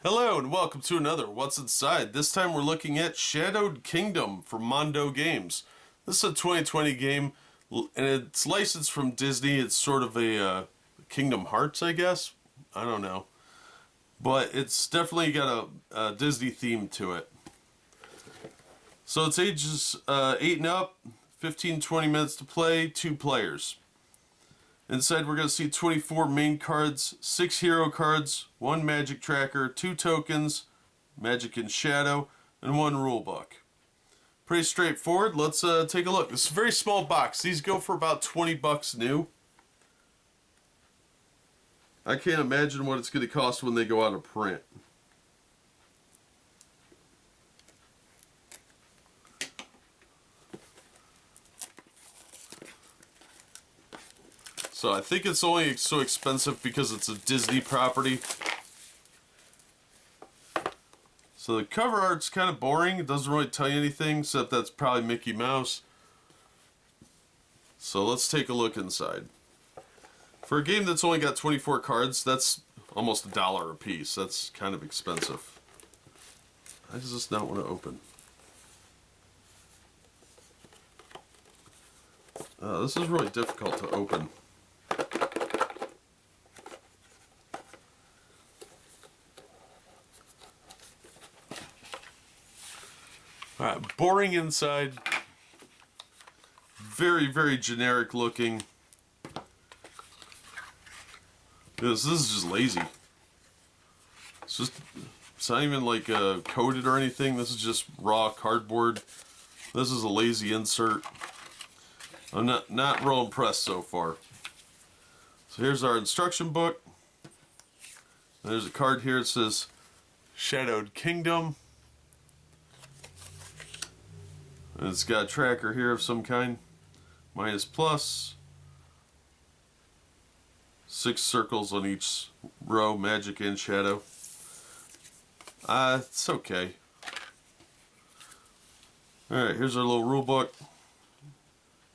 Hello and welcome to another What's Inside. This time we're looking at Shadowed Kingdom from Mondo Games. This is a 2020 game and it's licensed from Disney. It's sort of a Kingdom Hearts, I guess. I don't know. But it's definitely got a Disney theme to it. So it's ages 8 and up, 15-20 minutes to play, 2 players. Inside we're going to see 24 main cards, 6 hero cards, 1 magic tracker, 2 tokens, magic and shadow, and 1 rule book. Pretty straightforward. Let's take a look. This is a very small box. These go for about 20 bucks new. I can't imagine what it's going to cost when they go out of print. So I think it's only so expensive because it's a Disney property. So the cover art's kind of boring. It doesn't really tell you anything, except that's probably Mickey Mouse. So let's take a look inside. For a game that's only got 24 cards, that's almost $1 a piece. That's kind of expensive. Why does this not want to open? This is really difficult to open. Alright, boring inside. Very, very generic looking. This is just lazy. It's not even like coated or anything. This is just raw cardboard. This is a lazy insert. I'm not real impressed so far. So here's our instruction book. There's a card here that says Shadowed Kingdom. And it's got a tracker here of some kind. Minus plus. 6 circles on each row, magic and shadow. It's okay. Alright, here's our little rule book.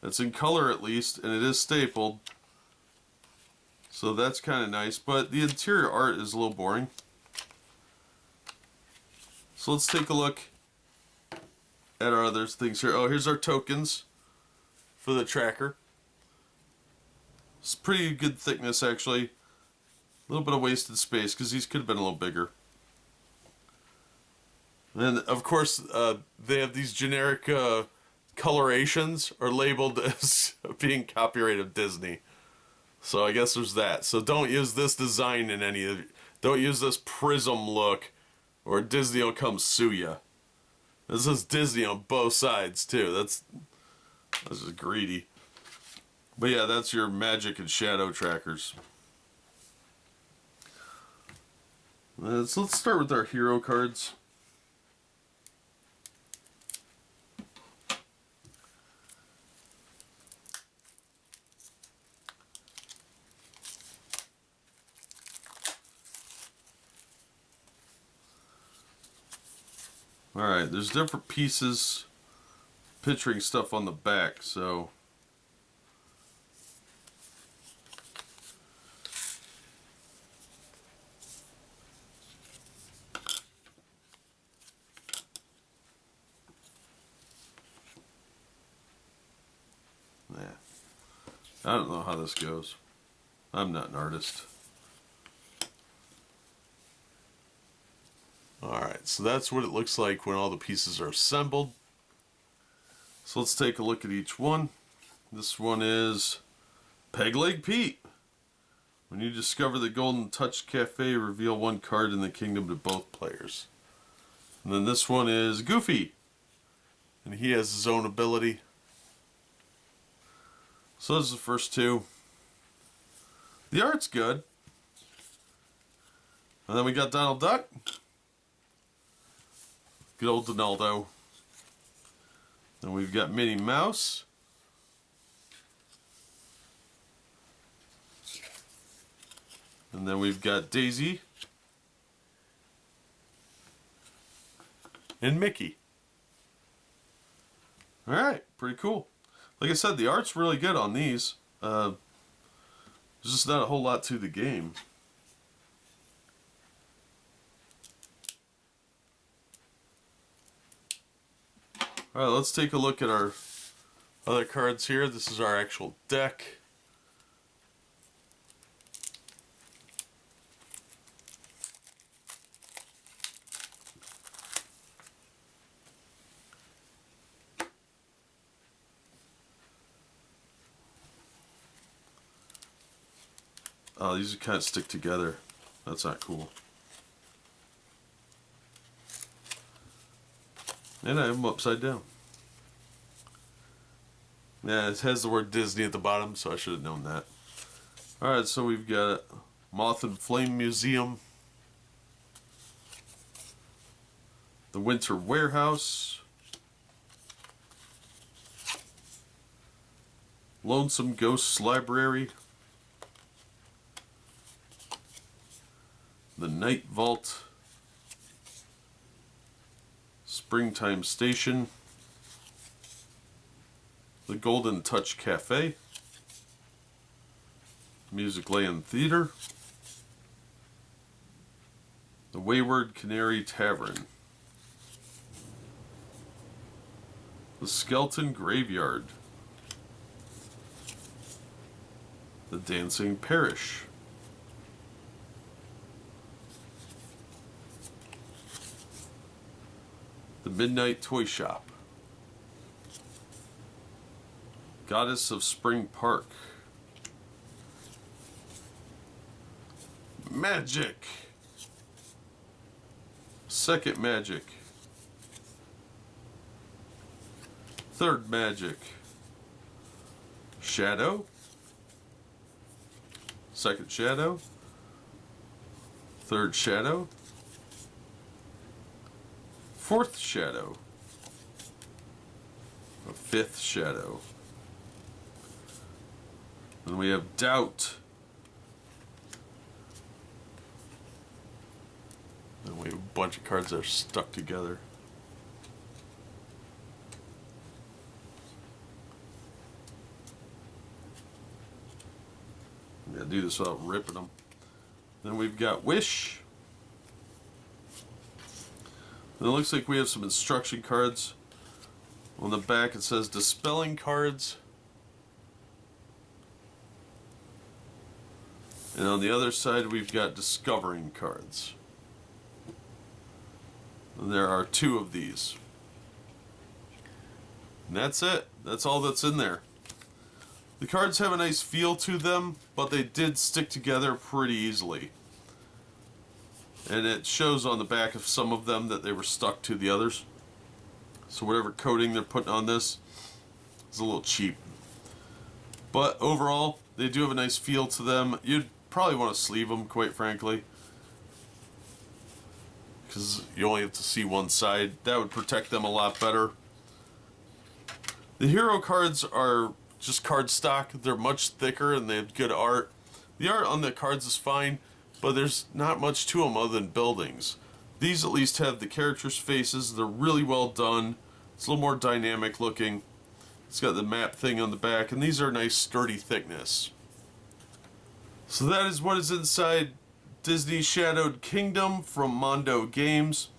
It's in color at least, and it is stapled. So that's kind of nice, but the interior art is a little boring. So let's take a look at our other things here. Oh, here's our tokens for the tracker. It's pretty good thickness actually. A little bit of wasted space because these could have been a little bigger. And of course, they have these generic colorations are labeled as being copyright of Disney. So I guess there's that. So don't use this design in any of. Don't use this prism look, or Disney will come sue you. This is Disney on both sides too. This is greedy. But yeah, that's your magic and shadow trackers. So let's start with our hero cards. Alright, there's different pieces picturing stuff on the back, so yeah. I don't know how this goes. I'm not an artist. Alright, so that's what it looks like when all the pieces are assembled. So let's take a look at each one. This one is Peg Leg Pete. When you discover the Golden Touch Cafe, reveal 1 card in the kingdom to both players. And then this one is Goofy. And he has his own ability. So those are the first 2. The art's good. And then we got Donald Duck. Good old Donaldo. Then we've got Minnie Mouse. And then we've got Daisy. And Mickey. Alright, pretty cool. Like I said, the art's really good on these. There's just not a whole lot to the game. Alright, let's take a look at our other cards here. This is our actual deck. Oh, these kind of stick together. That's not cool. And I have them upside down. Yeah, it has the word Disney at the bottom, so I should have known that. Alright, so we've got Moth and Flame Museum, the Winter Warehouse, Lonesome Ghosts Library, the Night Vault, Springtime Station, the Golden Touch Cafe, Music Land Theater, the Wayward Canary Tavern, the Skeleton Graveyard, the Dancing Parish, the Midnight Toy Shop, Goddess of Spring Park, Magic, Second Magic, Third Magic, Shadow, Second Shadow, Third Shadow, Fourth Shadow, a Fifth Shadow. Then we have Doubt. Then we have a bunch of cards that are stuck together. I'm gonna do this without ripping them. Then we've got Wish. And it looks like we have some instruction cards. On the back it says Dispelling Cards. And on the other side we've got Discovering Cards. And there are 2 of these. And that's it. That's all that's in there. The cards have a nice feel to them, but they did stick together pretty easily. And it shows on the back of some of them that they were stuck to the others. So whatever coating they're putting on this is a little cheap. But overall, they do have a nice feel to them. You'd probably want to sleeve them, quite frankly, because you only have to see one side. That would protect them a lot better. The hero cards are just cardstock. They're much thicker and they have good art. The art on the cards is fine, but there's not much to them other than buildings. These at least have the characters' faces. They're really well done. It's a little more dynamic looking. It's got the map thing on the back, and these are nice sturdy thickness. So that is what is inside Disney Shadowed Kingdom from Mondo Games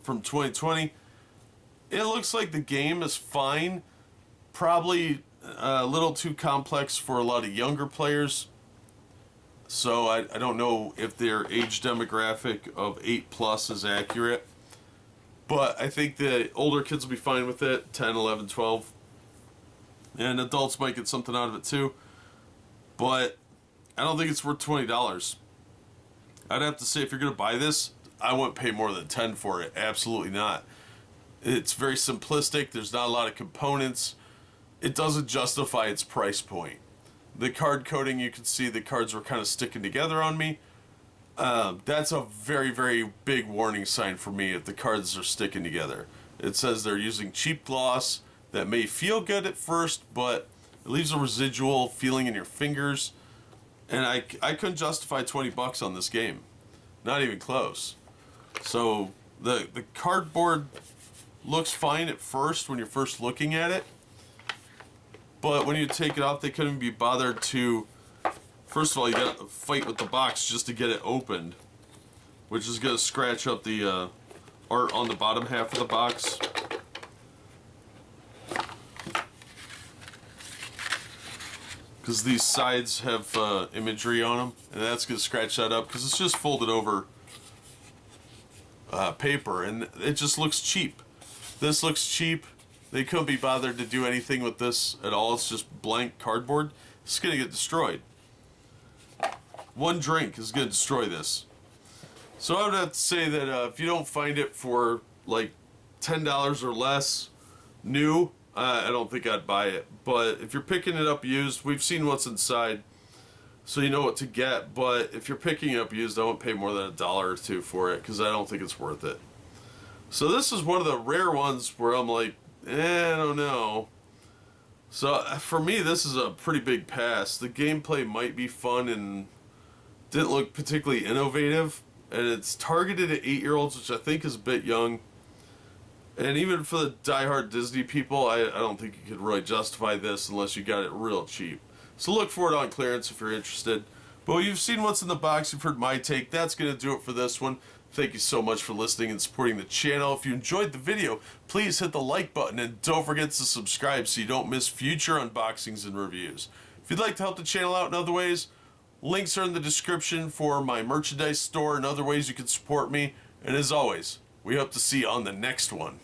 from 2020. It looks like the game is fine. Probably a little too complex for a lot of younger players. So I don't know if their age demographic of 8+ is accurate. But I think the older kids will be fine with it, 10, 11, 12. And adults might get something out of it too. But I don't think it's worth $20. I'd have to say, if you're going to buy this, I wouldn't pay more than 10 for it. Absolutely not. It's very simplistic. There's not a lot of components. It doesn't justify its price point. The card coding, you can see the cards were kind of sticking together on me. That's a very, very big warning sign for me if the cards are sticking together. It says they're using cheap gloss that may feel good at first, but it leaves a residual feeling in your fingers. And I couldn't justify $20 on this game. Not even close. So the cardboard looks fine at first when you're first looking at it. But when you take it off, they couldn't be bothered to... First of all, you gotta fight with the box just to get it opened, which is gonna scratch up the art on the bottom half of the box. because these sides have imagery on them, and that's going to scratch that up because it's just folded over paper, and it just looks cheap. This looks cheap. They couldn't be bothered to do anything with this at all. It's just blank cardboard. It's going to get destroyed. One drink is going to destroy this. So I would have to say that if you don't find it for like $10 or less new, I don't think I'd buy it. But if you're picking it up used, we've seen what's inside, so you know what to get. But if you're picking it up used, I won't pay more than $1 or $2 for it because I don't think it's worth it. So this is one of the rare ones where I'm like, I don't know. So for me, this is a pretty big pass. The gameplay might be fun and didn't look particularly innovative. And it's targeted at 8-year-olds, which I think is a bit young. And even for the diehard Disney people, I don't think you could really justify this unless you got it real cheap. So look for it on clearance if you're interested. But you've seen what's in the box, you've heard my take. That's going to do it for this one. Thank you so much for listening and supporting the channel. If you enjoyed the video, please hit the like button and don't forget to subscribe so you don't miss future unboxings and reviews. If you'd like to help the channel out in other ways, links are in the description for my merchandise store and other ways you can support me. And as always, we hope to see you on the next one.